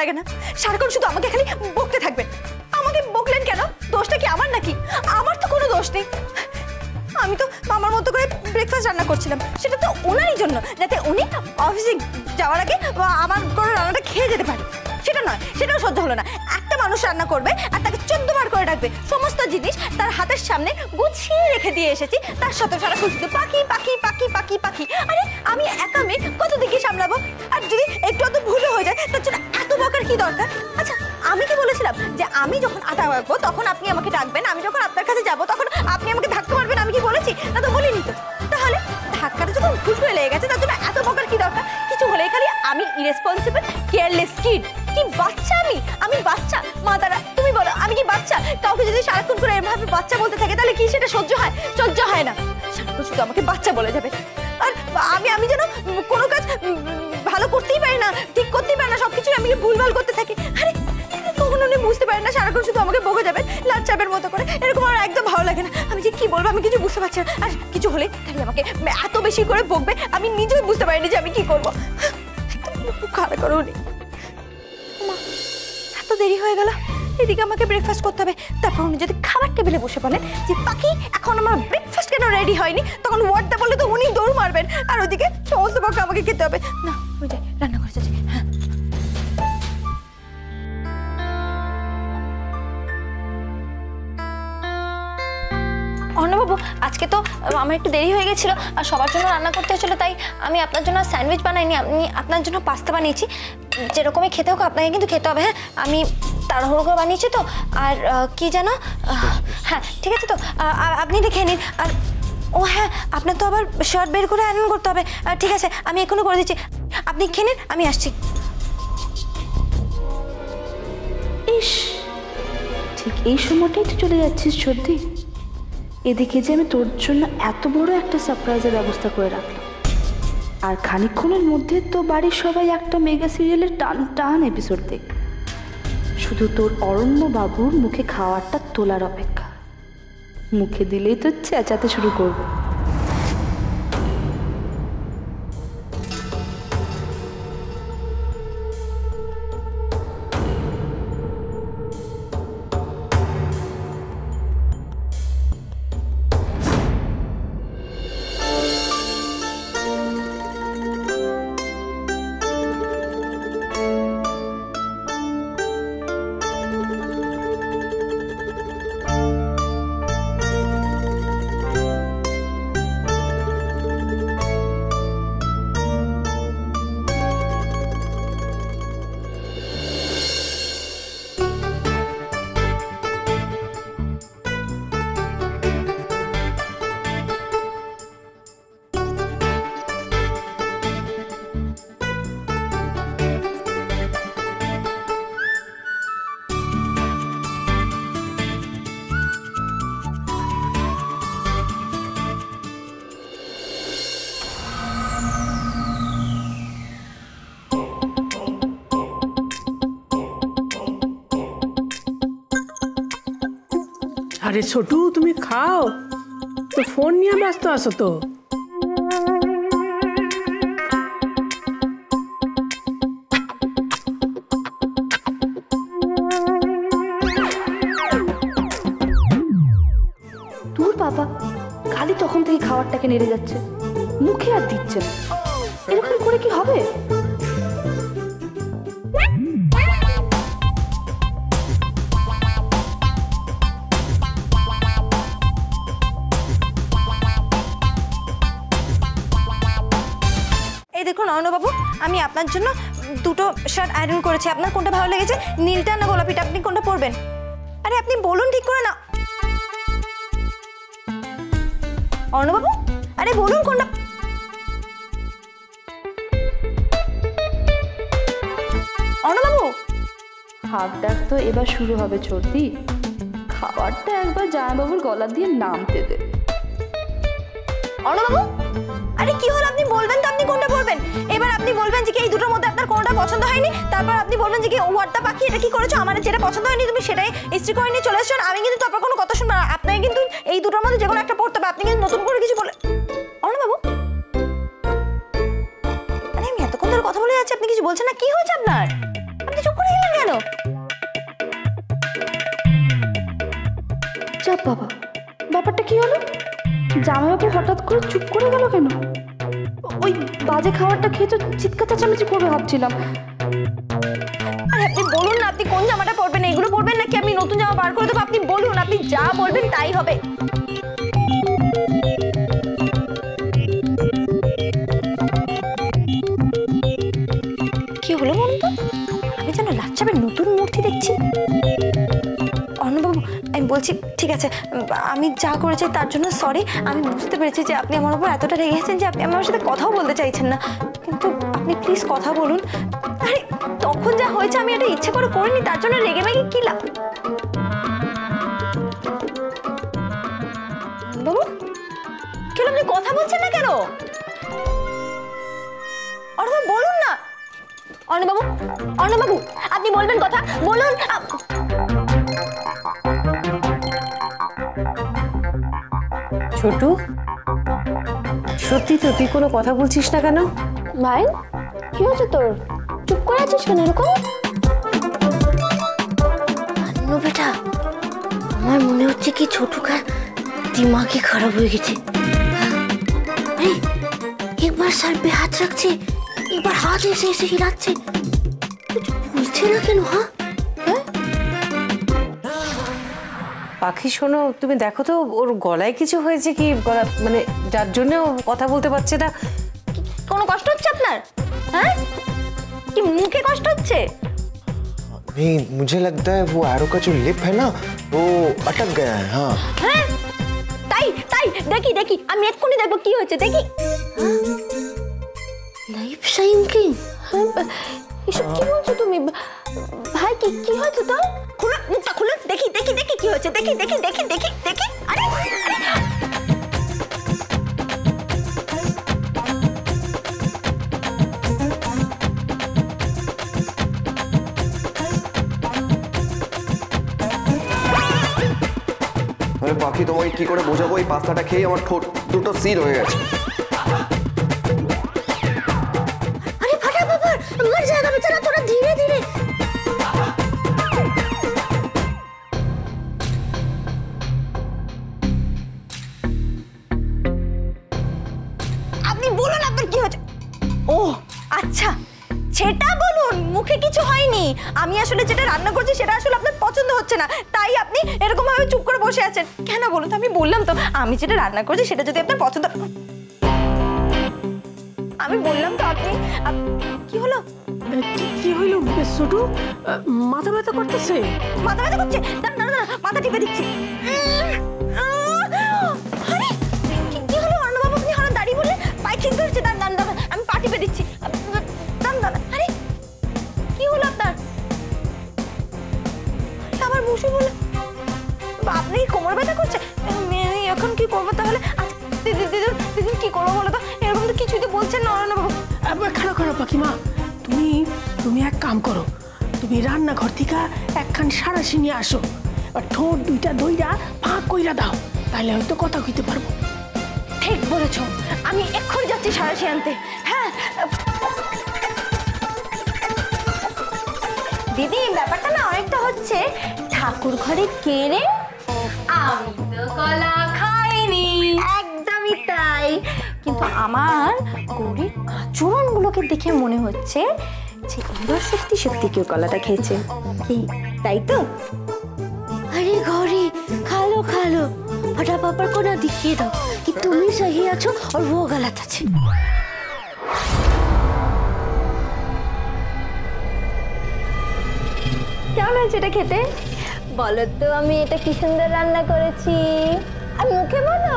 লাগে না, সারাক্ষণ শুধু আমাকে খালি বকতে থাকবেন। আমাকে বকলেন কেন? দোষটা কি আমার নাকি? আমার তো কোনো দোষ নেই। আমি তো আমার মতো করে ব্রেকফাস্ট রান্না করছিলাম, সেটা তো ওনারই জন্য, যাতে উনি অফিসে যাওয়ার আগে আমার করে রান্নাটা খেয়ে যেতে পারে। সেটা নয়, সেটাও সহ্য হলো না। একটা মানুষ রান্না করবে আর তাকে 14 বার করে ডাকবে, সমস্ত জিনিস তার হাতের সামনে গুছিয়ে রেখে দিয়ে এসেছি, তার সাথে সারাক্ষণ শুধু পাখি পাখি পাখি পাখি পাখি। আরে আমি একা মেয়ে, কত দিকে সামলাবো? আর যদি একটু অত ভুলও হয়ে যায় তার জন্য এত বকার কি দরকার? আচ্ছা, আমি কি বলেছিলাম যে আমি যখন আটা মাখবো তখন আপনি আমাকে ডাকবেন, আমি যখন আপনার কাছে যাবো তখন আপনি আমাকে ধাক্কা মারবেন? আমি কি বলেছি? না তো বলিনি তো। তাহলে ধাক্কাটা যখন ভুল করে লেগে গেছে তার জন্য এত বকার কি দরকার? কিছু হলে খালি আমি ইরেসপন্সিবল, কেয়ারলেস কিড। কি বাচ্চা আমি বাচ্চা? মা দাঁড়া, তুমি বলো আমি কি বাচ্চা? কাউকে যদি সারাক্ষণ করে এভাবে বাচ্চা বলতে থাকে তাহলে কি সেটা সহ্য হয়? সহ্য হয় না। সারাক্ষণ শুধু আমাকে বাচ্চা বলে যাবে। আর আমি যেন কোনো কাজ ভালো করতেই পারি না, ঠিক করতেই পারি না, সবকিছু আমি ভুলভাল করতে থাকি। আরে কখনো উনি বুঝতে পারেন না, সারাক্ষণ শুধু আমাকে বকে যাবেন লাচ্চাপের মতো করে। এরকম আমার একদম ভালো লাগে না। আমি যে কি বলবো আমি কিছু বুঝতে পারছি না। আর কিছু হলে খালি আমাকে এত বেশি করে বকবে, আমি নিজেও বুঝতে পারিনি যে আমি কি করবো। একদম খারাপ করো উনি। এত দেরি হয়ে গেল, এদিকে আমাকে ব্রেকফাস্ট করতে হবে। তারপর উনি যদি খাবার টেবিলে বসে বলেন যে পাখি এখন আমার ব্রেকফাস্ট কেন রেডি হয়নি, তখন ওয়ার্ডটা বললে তো উনি দৌড় মারবেন, আর ওইদিকে সমস্ত বকা আমাকে খেতে হবে। না, ওই যাই রান্না করে যাচ্ছি। হ্যাঁ, অর্ণবাবু, আজকে তো আমার একটু দেরি হয়ে গেছিলো আর সবার জন্য রান্না করতে হচ্ছিলো, তাই আমি আপনার জন্য স্যান্ডউইচ বানাইনি, আমি আপনার জন্য পাস্তা বানিয়েছি। যেরকমই খেতে হোক আপনাকে কিন্তু খেতে হবে। হ্যাঁ, আমি তাড়াহুড়ো করে বানিয়েছি তো। আর কি জানো, হ্যাঁ ঠিক আছে তো, আপনি এটা খেয়ে নিন। আর ও হ্যাঁ, আপনার তো আবার শার্ট বের করে আয়রন করতে হবে। ঠিক আছে, আমি এখনই করে দিচ্ছি, আপনি খেয়ে নিন, আমি আসছি। ইস, ঠিক এই সময়টাই তো চলে যাচ্ছিস সর্দি। এদিকে যে আমি তোর জন্য এত বড় একটা সারপ্রাইজের ব্যবস্থা করে রাখলাম, আর খানিকক্ষণের মধ্যে তো বাড়ির সবাই একটা মেগা সিরিয়ালের টান টান এপিসোড দেখ। শুধু তোর অরণ্য বাবুর মুখে খাওয়ারটা তোলার অপেক্ষা। মুখে দিলেই তো চেঁচাতে শুরু করবে। আরে ছোটু, তুমি খাও তো, ফোন নিয়ে ব্যস্ত আছো তো। তোর বাবা খালি তখন থেকে খাবারটাকে নেড়ে যাচ্ছে, মুখে আর দিচ্ছে না। এরকম করে কি হবে? দেখুন অর্ণবাবু, আমি আপনার জন্য দুটো শার্ট আয়রন করেছি। আপনার কোনটা ভালো লেগেছে, নীলটা না গোলাপিটা? আপনি কোনটা পরবেন? আরে আপনি বলুন ঠিক করে না অর্ণবাবু, আরে বলুন কোনটা। অর্ণবাবু, হাত ডাক তো এবার শুরু হবে চর্দি। খাবারটা একবার জামাইবাবুর গলা দিয়ে নামতে দে। অর্ণবাবু, আরে কি হলো? আপনি বলবেন তো আপনি কোনটা পরবেন। এবার আপনি বলবেন যে কি এই দুটোর মধ্যে আপনার কোনটা পছন্দ হয়নি, তারপর আপনি বলবেন যে কি ওয়ার্ডটা পাখি এটা কি করেছো, আমার যেটা পছন্দ হয়নি তুমি সেটাই ইস্ত্রি করে নিয়ে চলে এসছো। আমি কিন্তু তারপর কোনো কথা শুনবো না। আপনাকে কিন্তু এই দুটোর মধ্যে যে কোনো একটা পড়তে হবে। আপনি কিন্তু নতুন করে কিছু বলে। অর্ণবাবু, আরে আমি এতক্ষণ ধরে কথা বলে যাচ্ছি, আপনি কিছু বলছেন না, কি হয়েছে আপনার? আপনি চুপ করে কেন? চাপ বাবা, ব্যাপারটা কি হলো? জামাইবাবু হঠাৎ করে চুপ করে গেল কেন? ওই বাজে খাবারটা খেয়ে তো চিৎকার চেঁচামেচি করবে ভাবছিলাম। আরে আপনি বলুন না, আপনি কোন জামাটা পরবেন? এগুলো পরবেন নাকি আমি নতুন জামা বার করে দেবো? আপনি বলুন, আপনি যা বলবেন তাই হবে। কি হলো বলুন তো? আমি যেন লাচ্ছাবের নতুন মূর্তি দেখছি। অর্ণবাবু, আমি বলছি ঠিক আছে, আমি যা করেছি তার জন্য সরি। আমি বুঝতে পেরেছি যে আপনি আমার উপর এতটা রেগে গেছেন যে আপনি আমার সাথে কথাও বলতে চাইছেন না, কিন্তু আপনি প্লিজ কথা বলুন। আরে তখন যা হয়েছে আমি এটা ইচ্ছে করে করিনি, তার জন্য রেগে মেগে কি লাভ? বাবু কেন আপনি কথা বলছেন না কেন? অর্ণবাবু বলুন না। অর্ণবাবু, অর্ণবাবু আপনি বলবেন কথা বলুন। ছোটু, সত্যি তো তুই কোনো কথা বলছিস না কেন? ভাই কি হয়েছে তোর? চুপ করে আছিস কেন এরকম? বেটা, আমার মনে হচ্ছে কি ছোটুকার দিমাগই খারাপ হয়ে গেছে। একবার স্যার पे হাত রাখছে, একবার হাত এসে এসে হিলাচ্ছে, কিছু বলছে না কেন? হ্যাঁ পাখি শোনো, তুমি দেখো তো ওর গলায় কিছু হয়েছে কি, গলা মানে যার জন্য ও কথা বলতে পারছে না। কোনো কষ্ট হচ্ছে আপনার? হ্যাঁ কি মুখে কষ্ট হচ্ছে? नहीं, मुझे लगता है वो एरो का जो लिप है ना वो अटक गया है। हाँ হ্যাঁ তাই তাই, দেখি দেখি, আমি এক্ষুনি দেখবো কি হয়েছে, দেখি। লাইফ সাইন্কিং? এসব কি বলছো তুমি? ভাই কি কি হয়েছে তোর? খুলুন মুখটা, খুলুন, দেখি দেখি দেখি কি হয়েছে, দেখি দেখি দেখি দেখি দেখি। আরে আরে আরে পাখি, তোমাকে কি করে বোঝাবো? এই পাস্তাটা খেয়ে আমার ঠোঁট দুটো সিল হয়ে গেছে। আরে ফাটা বাবা, মর যায়গা বেচারা, थोड़ा धीरे धीरे। আপনি বলুন আপনার কি হয়েছে? ও আচ্ছা, সেটা বলুন, মুখে কিছু হয়নি। আমি আসলে যেটা রান্না করছি সেটা আসলে আপনার পছন্দ হচ্ছে না, তাই আপনি এরকম ভাবে চুপ করে বসে আছেন কেন বলুন তো? আমি বললাম তো আমি যেটা রান্না করছি সেটা যদি আপনার পছন্দ, আমি বললাম তো আপনি কি হলো? কি হইল ছোটু? মাথা ব্যথা করতেছে? মাথা ব্যথা করছে? না না না, মাথা টিপে দিচ্ছি। আরে কি হলো অর্ণবাবু, আপনি হঠাৎ দাঁড়িয়ে বললেন? পায়ে ঠিক ধরেছে, দাঁড়ান দাঁড়ান দাঁড়ান, আমি পা টিপে দিচ্ছি। দাঁড়ান দাঁড়ান, আরে কি হলো আপনার? আমার মুশু বলে আপনি কোমর ব্যথা করছে? এখন কি করবো তাহলে? দিদি কি করবো বলো তো? এরকম তো কিছুই তো বলছেন না অর্ণবাবু। খারাপ খারাপ পাখিমা, তুমি এক কাম করো, তুমি রান্নাঘর থেকে একখান সারাশি নিয়ে আসো, আর ঠোঁট দুইটা দইরা ফাঁক কইরা দাও, তাহলে হয়তো কথা কইতে পারবো। ঠিক বলেছো, আমি এক্ষুনি যাচ্ছি সারাশি আনতে। হ্যাঁ দিদি, ব্যাপারটা না অনেকটা হচ্ছে ঠাকুর ঘরে কেড়ে আমি তো কলা খাইনি, একদমই তাই। কিন্তু আমার গৌরীর আচরণগুলোকে দেখে মনে হচ্ছে যে এবার সত্যি সত্যি কেউ কলাটা খেয়েছে। কি তাই তো? अरे गौरी खा लो फटा पापड़ को ना दिखिए दो कि तुम ही सही आछो और वो गलत আছে। কেমন হয়েছে এটা খেতে? বলো তো আমি এটা কি সুন্দর রান্না করেছি। আর মুখে বলো।